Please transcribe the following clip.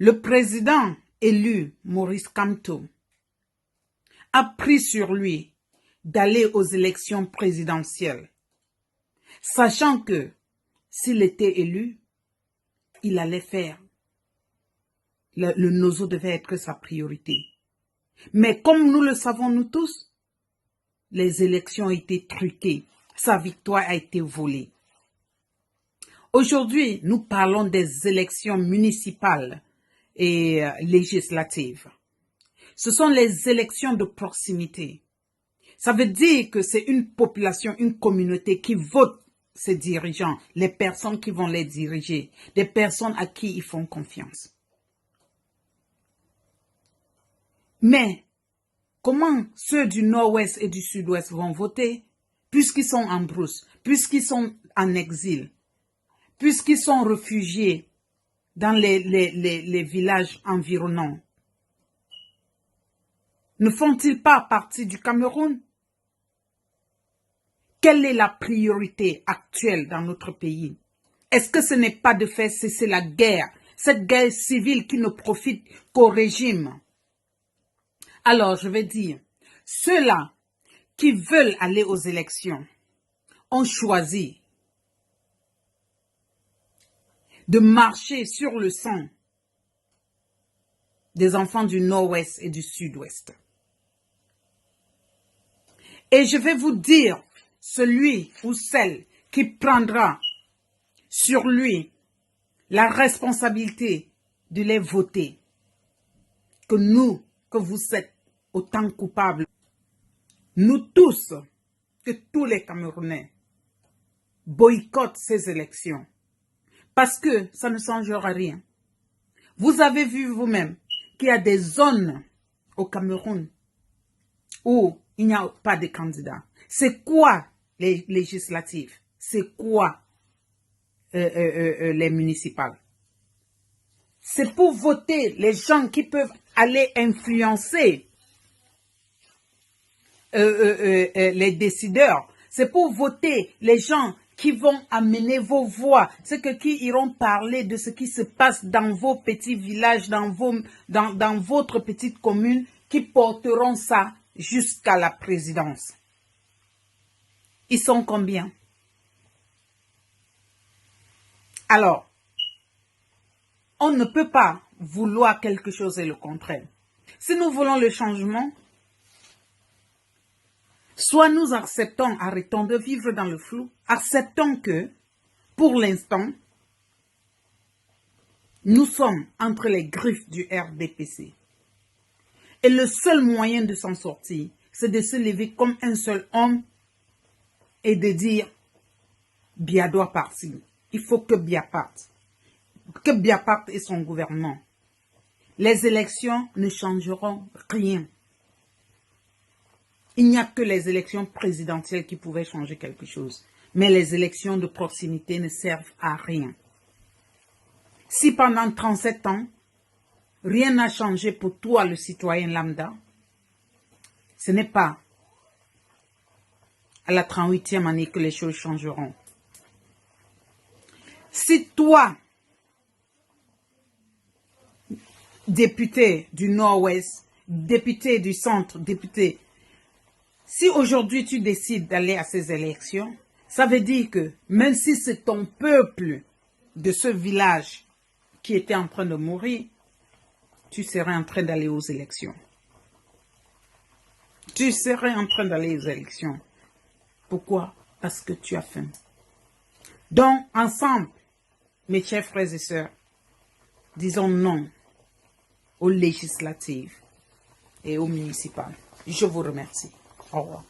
Le président élu, Maurice Kamto, a pris sur lui d'aller aux élections présidentielles, sachant que s'il était élu, il allait faire. Le Nozo devait être sa priorité. Mais comme nous le savons nous tous, les élections ont été truquées. Sa victoire a été volée. Aujourd'hui, nous parlons des élections municipales et législatives. Ce sont les élections de proximité. Ça veut dire que c'est une population, une communauté qui vote ses dirigeants, les personnes qui vont les diriger, des personnes à qui ils font confiance. Mais comment ceux du nord-ouest et du sud-ouest vont voter puisqu'ils sont en brousse, puisqu'ils sont en exil, puisqu'ils sont réfugiés dans les villages environnants? Ne font-ils pas partie du Cameroun? Quelle est la priorité actuelle dans notre pays? Est-ce que ce n'est pas de faire cesser la guerre, cette guerre civile qui ne profite qu'au régime? Alors, je vais dire, ceux-là qui veulent aller aux élections ont choisi de marcher sur le sang des enfants du nord-ouest et du sud-ouest. Et je vais vous dire, celui ou celle qui prendra sur lui la responsabilité de les voter, que vous êtes autant coupables, nous tous, que tous les Camerounais boycottent ces élections, parce que ça ne changera rien. Vous avez vu vous-même qu'il y a des zones au Cameroun où il n'y a pas de candidats. C'est quoi les législatives? C'est quoi les municipales? C'est pour voter les gens qui peuvent aller influencer les décideurs. C'est pour voter les gens qui vont amener vos voix, qui iront parler de ce qui se passe dans vos petits villages, dans votre petite commune, qui porteront ça jusqu'à la présidence. Ils sont combien? Alors, on ne peut pas vouloir quelque chose et le contraire. Si nous voulons le changement, soit nous acceptons, arrêtons de vivre dans le flou, acceptons que, pour l'instant, nous sommes entre les griffes du RDPC. Et le seul moyen de s'en sortir, c'est de se lever comme un seul homme et de dire Biya doit partir. Il faut que Biya parte. Que Biya parte et son gouvernement. Les élections ne changeront rien. Il n'y a que les élections présidentielles qui pouvaient changer quelque chose. Mais les élections de proximité ne servent à rien. Si pendant 37 ans, rien n'a changé pour toi, le citoyen lambda, ce n'est pas à la 38e année que les choses changeront. Si toi, député du Nord-Ouest, député du Centre, député, si aujourd'hui tu décides d'aller à ces élections, ça veut dire que même si c'est ton peuple de ce village qui était en train de mourir, tu serais en train d'aller aux élections. Tu serais en train d'aller aux élections. Pourquoi? Parce que tu as faim. Donc, ensemble, mes chers frères et sœurs, disons non aux législatives et aux municipales. Je vous remercie. Au revoir.